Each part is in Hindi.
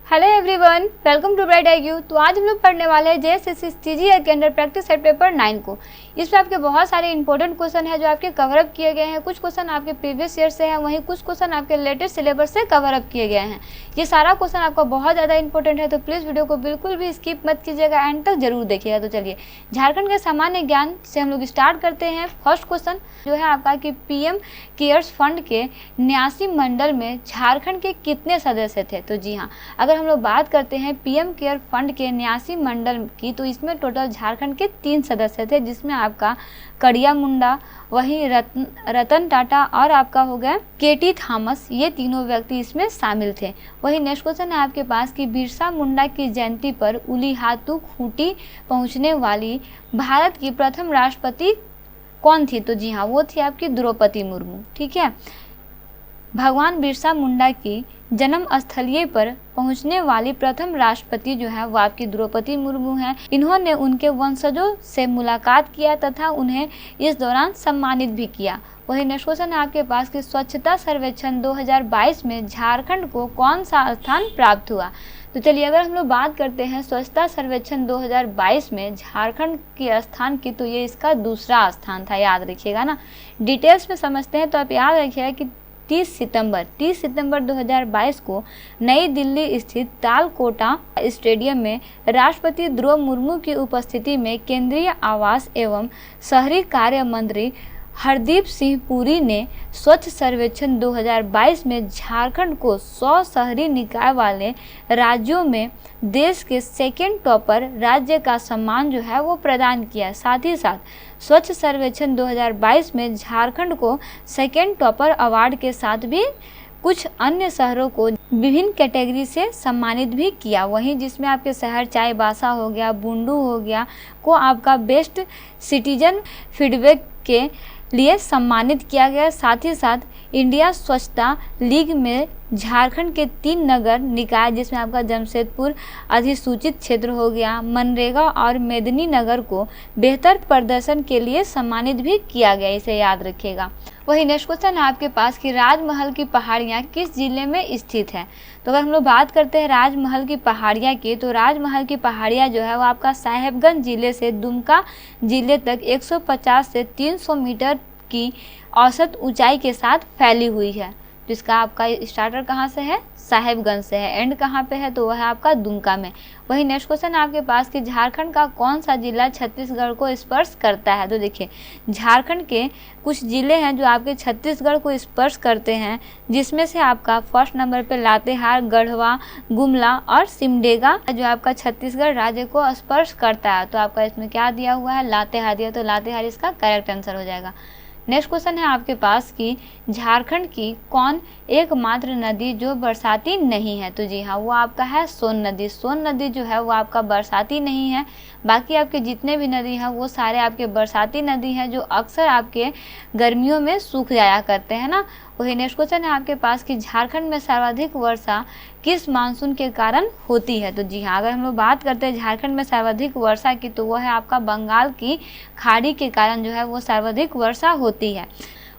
Hello everyone, welcome to bright IQ। तो आज हम लोग पढ़ने वाले हैं JSSC CGL के अंडर प्रैक्टिस सेट पेपर 9 को। इसमें आपके बहुत सारे इंपॉर्टेंट क्वेश्चन है जो आपके कवर अप किए गए हैं। कुछ क्वेश्चन आपके प्रीवियस ईयर से हैं, वहीं कुछ क्वेश्चन आपके लेटेस्ट सिलेबस से कवर अप किए गए हैं। ये सारा क्वेश्चन आपका बहुत ज़्यादा इंपॉर्टेंट है, तो प्लीज़ वीडियो को बिल्कुल भी स्किप मत कीजिएगा, एंड तक जरूर देखिएगा। तो चलिए झारखंड के सामान्य ज्ञान से हम लोग स्टार्ट करते हैं। फर्स्ट क्वेश्चन जो है आपका कि PM केयर्स फंड के 89 मंडल में झारखंड के कितने सदस्य थे। तो जी हाँ, अगर हम लोग बात करते हैं PM केयर फंड के 89 मंडल की, तो इसमें टोटल झारखंड के 3 सदस्य थे, जिसमें आपका कड़िया मुंडा, वही रतन टाटा और आपका हो गया KT थॉमस। ये तीनों व्यक्ति इसमें शामिल थे। वही नेक्स्ट क्वेश्चन है आपके पास कि बिरसा मुंडा की जयंती पर उलीहातू खूंटी पहुंचने वाली भारत की प्रथम राष्ट्रपति कौन थी। तो जी हाँ, वो थी आपकी द्रौपदी मुर्मू। ठीक है, भगवान बिरसा मुंडा की जन्म स्थलीय पर पहुंचने वाली प्रथम राष्ट्रपति जो है वो आपकी द्रौपदी मुर्मू हैं। इन्होंने उनके वंशजों से मुलाकात किया तथा उन्हें इस दौरान सम्मानित भी किया। वही नेक्स्ट क्वेश्चन है आपके पास कि स्वच्छता सर्वेक्षण 2022 में झारखंड को कौन सा स्थान प्राप्त हुआ। तो चलिए अगर हम लोग बात करते हैं स्वच्छता सर्वेक्षण 2022 में झारखंड के स्थान की, तो ये इसका दूसरा स्थान था, याद रखिएगा ना। डिटेल्स में समझते हैं तो आप याद रखिएगा कि 30 सितंबर 2022 को नई दिल्ली स्थित तालकोटा स्टेडियम में राष्ट्रपति द्रौपदी मुर्मू की उपस्थिति में केंद्रीय आवास एवं शहरी कार्य मंत्री हरदीप सिंह पुरी ने स्वच्छ सर्वेक्षण 2022 में झारखंड को 100 शहरी निकाय वाले राज्यों में देश के सेकेंड टॉपर राज्य का सम्मान जो है वो प्रदान किया। साथ ही साथ स्वच्छ सर्वेक्षण 2022 में झारखंड को सेकेंड टॉपर अवार्ड के साथ भी कुछ अन्य शहरों को विभिन्न कैटेगरी से सम्मानित भी किया। वहीं जिसमें आपके शहर चाईबासा हो गया, बुंडू हो गया, को आपका बेस्ट सिटीजन फीडबैक के लिए सम्मानित किया गया। साथ ही साथ इंडिया स्वच्छता लीग में झारखंड के 3 नगर निकाय, जिसमें आपका जमशेदपुर अधिसूचित क्षेत्र हो गया, मनरेगा और मेदिनीनगर को बेहतर प्रदर्शन के लिए सम्मानित भी किया गया। इसे याद रखिएगा। वही नेक्स्ट क्वेश्चन है आपके पास कि राजमहल की पहाड़ियाँ किस जिले में स्थित है। तो अगर हम लोग बात करते हैं राजमहल की पहाड़ियाँ की, तो राजमहल की पहाड़ियाँ जो है वो आपका साहेबगंज जिले से दुमका जिले तक 150 से 300 मीटर की औसत ऊंचाई के साथ फैली हुई है। जिसका आपका स्टार्टर कहाँ से है, साहेबगंज से है, एंड कहाँ पे है, तो वह है आपका दुमका में। वही नेक्स्ट क्वेश्चन है आपके पास कि झारखंड का कौन सा जिला छत्तीसगढ़ को स्पर्श करता है। तो देखिए झारखंड के कुछ जिले हैं जो आपके छत्तीसगढ़ को स्पर्श करते हैं, जिसमें से आपका फर्स्ट नंबर पे लातेहार, गढ़वा, गुमला और सिमडेगा जो आपका छत्तीसगढ़ राज्य को स्पर्श करता है। तो आपका इसमें क्या दिया हुआ है, लातेहार दिया, तो लातेहार इसका करेक्ट आंसर हो जाएगा। नेक्स्ट क्वेश्चन है आपके पास कि झारखंड की कौन एकमात्र नदी जो बरसाती नहीं है। तो जी हाँ, वो आपका है सोन नदी। सोन नदी जो है वो आपका बरसाती नहीं है। बाकी आपके जितने भी नदी हैं वो सारे आपके बरसाती नदी हैं, जो अक्सर आपके गर्मियों में सूख जाया करते हैं ना। वही नेक्स्ट क्वेश्चन है आपके पास कि झारखंड में सर्वाधिक वर्षा किस मानसून के कारण होती है। तो जी हाँ, अगर हम लोग बात करते हैं झारखंड में सर्वाधिक वर्षा की, तो वो है आपका बंगाल की खाड़ी के कारण जो है वो सर्वाधिक वर्षा होती है।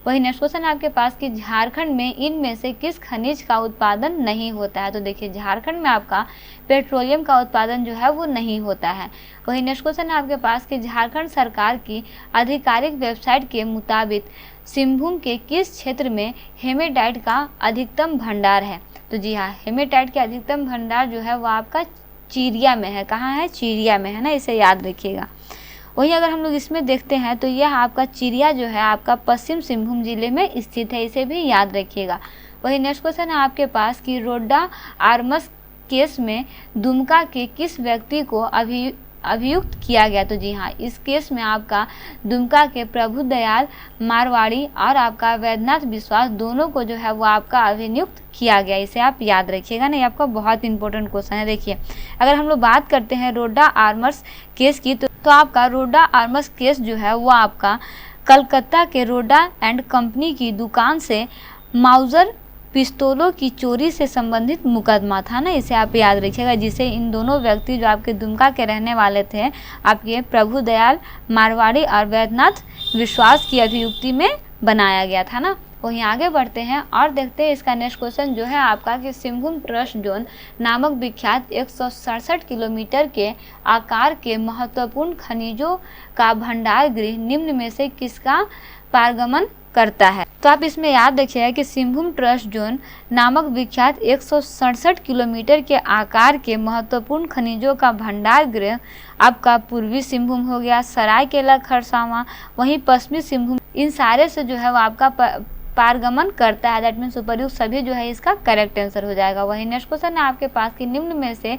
वही नेक्स्ट क्वेश्चन है आपके पास कि झारखंड में इनमें से किस खनिज का उत्पादन नहीं होता है। तो देखिए झारखंड में आपका पेट्रोलियम का उत्पादन जो है वो नहीं होता है। वही नेक्स्ट क्वेश्चन है आपके पास कि झारखंड सरकार की आधिकारिक वेबसाइट के मुताबिक सिंहभूम के किस क्षेत्र में हेमेटाइट का अधिकतम भंडार है। तो जी हाँ, हेमेटाइट के अधिकतम भंडार जो है वो आपका चिरिया में है। कहाँ है, चिरिया में है ना, इसे याद रखिएगा। वहीं अगर हम लोग इसमें देखते हैं तो यह आपका चिरिया जो है आपका पश्चिम सिंहभूम जिले में स्थित है, इसे भी याद रखिएगा। वही नेक्स्ट क्वेश्चन है आपके पास कि रोड्डा आर्मस केस में दुमका के किस व्यक्ति को अभियुक्त किया गया। तो जी हाँ, इस केस में आपका दुमका के प्रभुदयाल मारवाड़ी और आपका वैद्यनाथ विश्वास दोनों को जो है वो आपका अभियुक्त किया गया। इसे आप याद रखिएगा ना, ये आपका बहुत इंपॉर्टेंट क्वेश्चन है। देखिए अगर हम लोग बात करते हैं रोड्डा आर्मर्स केस की, तो आपका रोड्डा आर्मर्स केस जो है वो आपका कलकत्ता के रोड्डा एंड कंपनी की दुकान से माउजर पिस्तौलों की चोरी से संबंधित मुकदमा था ना, इसे आप याद रखिएगा। जिसे इन दोनों व्यक्ति जो आपके दुमका के रहने वाले थे, आपके प्रभुदयाल मारवाड़ी और वैद्यनाथ विश्वास की अभियुक्ति में बनाया गया था ना। वहीं आगे बढ़ते हैं और देखते हैं इसका नेक्स्ट क्वेश्चन जो है आपका कि सिंहभूम ट्रस्ट जोन नामक विख्यात 167 किलोमीटर के आकार के महत्वपूर्ण खनिजों का भंडार गृह निम्न में से किसका पारगमन करता है। तो आप इसमें याद रखिएगा कि सिंहभूम ट्रस्ट जोन नामक विख्यात 167 किलोमीटर के आकार के महत्वपूर्ण खनिजों का भंडार गृह आपका पूर्वी सिंहभूम हो गया, सरायकेला खरसावां, वहीं पश्चिमी सिंहभूम, इन सारे से जो है वो आपका पारगमन करता है। दैट मीन्स उपर्युक्त सभी जो है इसका करेक्ट आंसर हो जाएगा। वही नेक्स्ट क्वेश्चन है आपके पास कि निम्न में से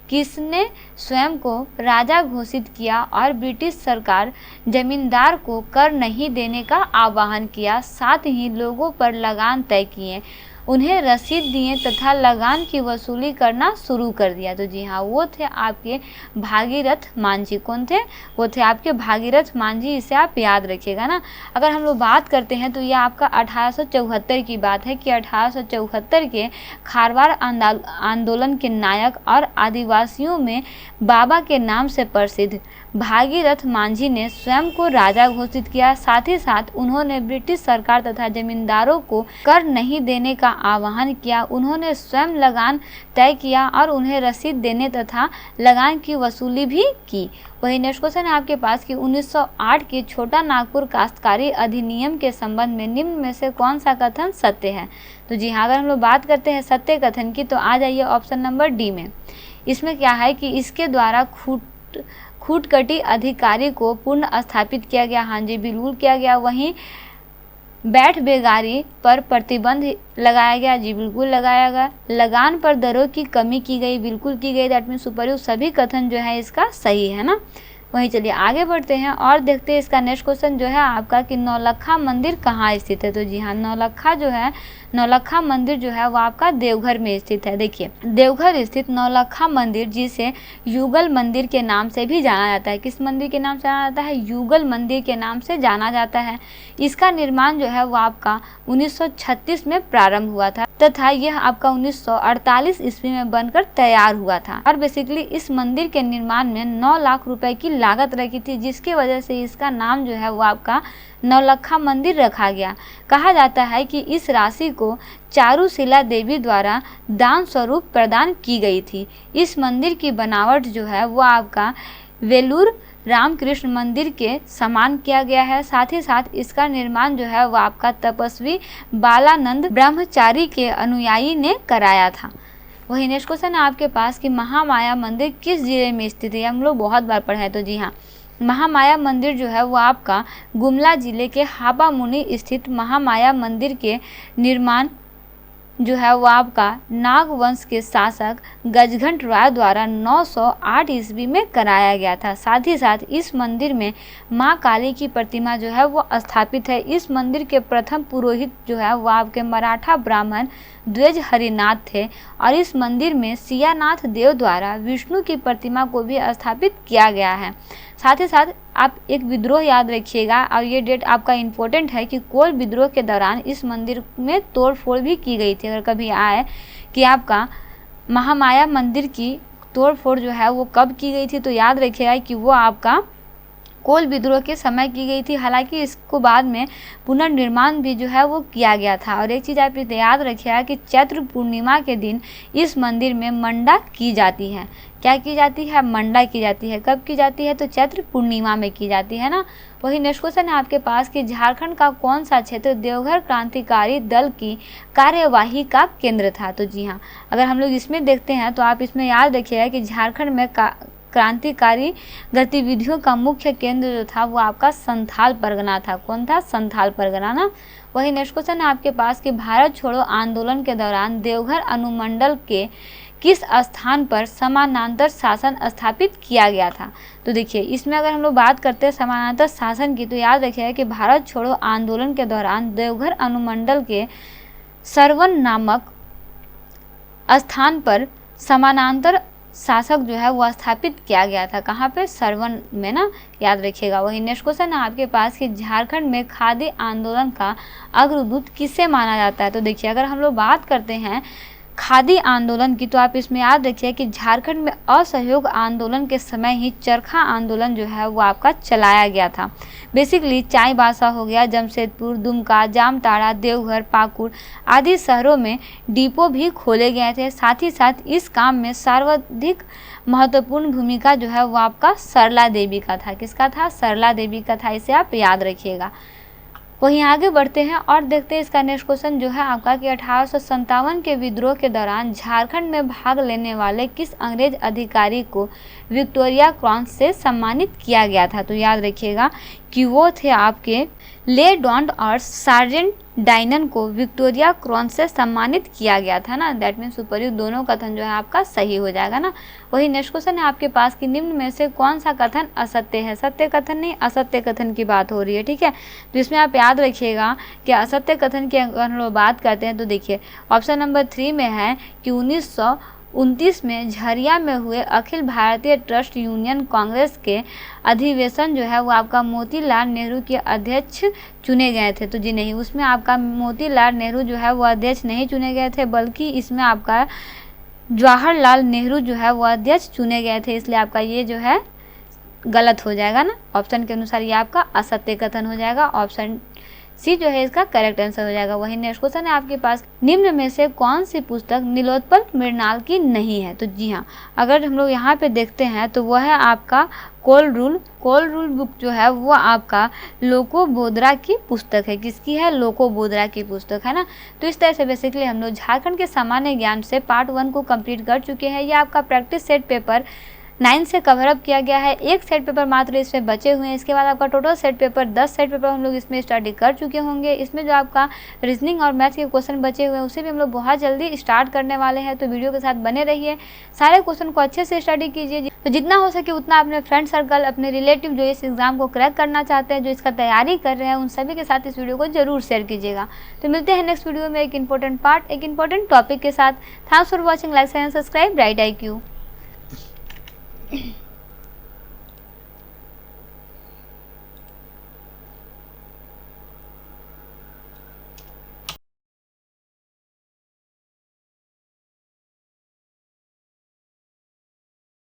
किसने स्वयं को राजा घोषित किया और ब्रिटिश सरकार जमींदार को कर नहीं देने का आह्वान किया, साथ ही लोगों पर लगान तय किए, उन्हें रसीद दिए तथा लगान की वसूली करना शुरू कर दिया। तो जी हाँ, वो थे आपके भागीरथ मांझी। कौन थे? वो थे आपके भागीरथ मांझी। इसे आप याद रखिएगा ना। अगर हम लोग बात करते हैं तो ये आपका 1874 की बात है कि 1874 के खारवाड़ आंदोलन के नायक और आदिवासियों में बाबा के नाम से प्रसिद्ध भागीरथ मांझी ने स्वयं को राजा घोषित किया। साथ ही साथ उन्होंने ब्रिटिश सरकार तथा जमींदारों को कर नहीं देने का आह्वान किया। उन्होंने स्वयं लगान तय किया और उन्हें रसीद देने तथा लगान की वसूली भी की। वही नेक्स्ट क्वेश्चन है आपके पास कि 1908 के छोटा नागपुर काश्तकारी अधिनियम के संबंध में निम्न में से कौन सा कथन सत्य है। तो जी हाँ, अगर हम लोग बात करते हैं सत्य कथन की तो आ जाइए ऑप्शन नंबर डी में। इसमें क्या है कि इसके द्वारा खूटकटी अधिकारी को पुनः स्थापित किया गया। हाँ जी, बिल्कुल किया गया। वहीं बैठ बेगारी पर प्रतिबंध लगाया गया। जी बिल्कुल लगाया गया। लगान पर दरों की कमी की गई। बिल्कुल की गई। दैट मीन्स उपर्युक्त सभी कथन जो है इसका सही है ना। वहीं चलिए आगे बढ़ते हैं और देखते हैं इसका नेक्स्ट क्वेश्चन जो है आपका कि नौलखा मंदिर कहाँ स्थित है। तो जी हाँ, नौलखा मंदिर जो है वो आपका देवघर में स्थित है। देखिए, देवघर स्थित नौलखा मंदिर जिसे युगल मंदिर के नाम से भी जाना जाता है। किस मंदिर के नाम से जाना जाता है? युगल मंदिर के नाम से जाना जाता है। इसका निर्माण जो है वो आपका 1936 में प्रारंभ हुआ था तथा यह आपका 1948 ईस्वी में बनकर तैयार हुआ था। और बेसिकली इस मंदिर के निर्माण में 9 लाख रुपए की लागत रखी थी, जिसकी वजह से इसका नाम जो है वो आपका नौलखा मंदिर रखा गया। कहा जाता है कि इस राशि को चारुशिला देवी द्वारा दान स्वरूप प्रदान की गई थी। इस मंदिर की बनावट जो है वो आपका वेलूर रामकृष्ण मंदिर के समान किया गया है। साथ ही साथ इसका निर्माण जो है वो आपका तपस्वी बालानंद ब्रह्मचारी के अनुयायी ने कराया था। वही नेक्स्ट क्वेश्चन है आपके पास कि महामाया मंदिर किस जिले में स्थित है। हम लोग बहुत बार पढ़े हैं। तो जी हाँ, महामाया मंदिर जो है वो आपका गुमला जिले के हापामुनि स्थित महामाया मंदिर के निर्माण जो है वो आपका नागवंश के शासक गजघंट राय द्वारा 908 ईस्वी में कराया गया था। साथ ही साथ इस मंदिर में मां काली की प्रतिमा जो है वो स्थापित है। इस मंदिर के प्रथम पुरोहित जो है वो आपके मराठा ब्राह्मण द्विज हरिनाथ थे और इस मंदिर में सियानाथ देव द्वारा विष्णु की प्रतिमा को भी स्थापित किया गया है। साथ ही साथ आप एक विद्रोह याद रखिएगा और ये डेट आपका इम्पोर्टेंट है कि कोल विद्रोह के दौरान इस मंदिर में तोड़फोड़ भी की गई थी। अगर कभी आए कि आपका महामाया मंदिर की तोड़फोड़ जो है वो कब की गई थी तो याद रखिएगा कि वो आपका कोल विद्रोह के समय की गई थी। हालांकि इसको बाद में पुनर्निर्माण भी जो है वो किया गया था। और एक चीज़ आप याद रखिएगा कि चैत्र पूर्णिमा के दिन इस मंदिर में मंडा की जाती है। क्या की जाती है? मंडा की जाती है। कब की जाती है? तो चैत्र पूर्णिमा में की जाती है ना। वही नेक्स्ट क्वेश्चन है आपके पास कि झारखंड का कौन सा क्षेत्र देवघर क्रांतिकारी दल की कार्यवाही का केंद्र था। तो जी हाँ, अगर हम लोग इसमें देखते हैं तो आप इसमें याद रखिएगा कि झारखंड में क्रांतिकारी गतिविधियों का मुख्य केंद्र जो था वो आपका संथाल परगना था। कौन था? संथाल परगना ना। वही नेक्स्ट क्वेश्चन है आपके पास कि भारत छोड़ो आंदोलन के दौरान देवघर अनुमंडल के किस स्थान पर समानांतर शासन स्थापित किया गया था। तो देखिए, इसमें अगर हम लोग बात करते हैं समानांतर शासन की तो याद रखिएगा कि भारत छोड़ो आंदोलन के दौरान देवघर अनुमंडल के सरवन नामक स्थान पर समानांतर शासक जो है वो स्थापित किया गया था। कहाँ पे? सरवन में ना, याद रखिएगा। वही नेक्स्ट क्वेश्चन है आपके पास कि झारखंड में खादी आंदोलन का अग्रदूत किसे माना जाता है। तो देखिए, अगर हम लोग बात करते हैं खादी आंदोलन की, तो आप इसमें याद रखिए कि झारखंड में असहयोग आंदोलन के समय ही चरखा आंदोलन जो है वो आपका चलाया गया था। बेसिकली चाईबासा हो गया, जमशेदपुर, दुमका, जामताड़ा, देवघर, पाकुड़ आदि शहरों में डिपो भी खोले गए थे। साथ ही साथ इस काम में सर्वाधिक महत्वपूर्ण भूमिका जो है वो आपका सरला देवी का था। किसका था? सरला देवी का था। इसे आप याद रखिएगा। वहीं आगे बढ़ते हैं और देखते हैं इसका नेक्स्ट क्वेश्चन जो है आपका कि 1857 के विद्रोह के दौरान झारखंड में भाग लेने वाले किस अंग्रेज अधिकारी को विक्टोरिया क्रॉस से सम्मानित किया गया था? तो याद रखिएगा कि वो थे आपके ले डॉन्ड और सार्जेंट डाइनन को विक्टोरिया क्रॉस से सम्मानित किया गया था ना। दैट मीन्स उपयुक्त दोनों कथन जो है आपका सही हो जाएगा ना। वही नेक्स्ट क्वेश्चन है आपके पास कि निम्न में से कौन सा कथन असत्य है? सत्य कथन नहीं, असत्य कथन की बात हो रही है, ठीक है। तो इसमें आप याद रखिएगा कि असत्य कथन की अगर हम लोग बात करते हैं तो देखिए ऑप्शन नंबर 3 में है कि 1929 में झरिया में हुए अखिल भारतीय ट्रस्ट यूनियन कांग्रेस के अधिवेशन जो है वो आपका मोतीलाल नेहरू के अध्यक्ष चुने गए थे। तो जी नहीं, उसमें आपका मोतीलाल नेहरू जो है वो अध्यक्ष नहीं चुने गए थे, बल्कि इसमें आपका जवाहरलाल नेहरू जो है वो अध्यक्ष चुने गए थे। इसलिए आपका ये जो है गलत हो जाएगा ना। ऑप्शन के अनुसार ये आपका असत्य कथन हो जाएगा। ऑप्शन सी जो है इसका करेक्ट आंसर हो जाएगा। वही नेक्स्ट क्वेश्चन है आपके पास, निम्न में से कौन सी पुस्तक नीलोत्पल मृणाल की नहीं है? तो जी हाँ, अगर हम लोग यहाँ पे देखते हैं तो वह है आपका कोल रूल बुक जो है वो आपका लोको बोदरा की पुस्तक है। किसकी है? लोको बोदरा की पुस्तक है ना। तो इस तरह से बेसिकली हम लोग झारखंड के सामान्य ज्ञान से पार्ट 1 को कंप्लीट कर चुके हैं। ये आपका प्रैक्टिस सेट पेपर 9 से कवर अप किया गया है। एक सेट पेपर मात्र इसमें बचे हुए हैं। इसके बाद आपका total set paper 10 set paper हम लोग इसमें स्टडी कर चुके होंगे। इसमें जो आपका रीजनिंग और मैथ्स के क्वेश्चन बचे हुए हैं उसे भी हम लोग बहुत जल्दी स्टार्ट करने वाले हैं। तो वीडियो के साथ बने रहिए, सारे क्वेश्चन को अच्छे से स्टडी कीजिए। तो जितना हो सके उतना अपने फ्रेंड सर्कल, अपने रिलेटिव जो इस एग्जाम को क्रैक करना चाहते हैं, जो इसका तैयारी कर रहे हैं, उन सभी के साथ इस वीडियो को जरूर शेयर कीजिएगा। तो मिलते हैं नेक्स्ट वीडियो में एक इंपॉर्टेंट पार्ट, एक इंपॉर्टेंट टॉपिक के साथ। Thanks for watching, like and subscribe bright IQ।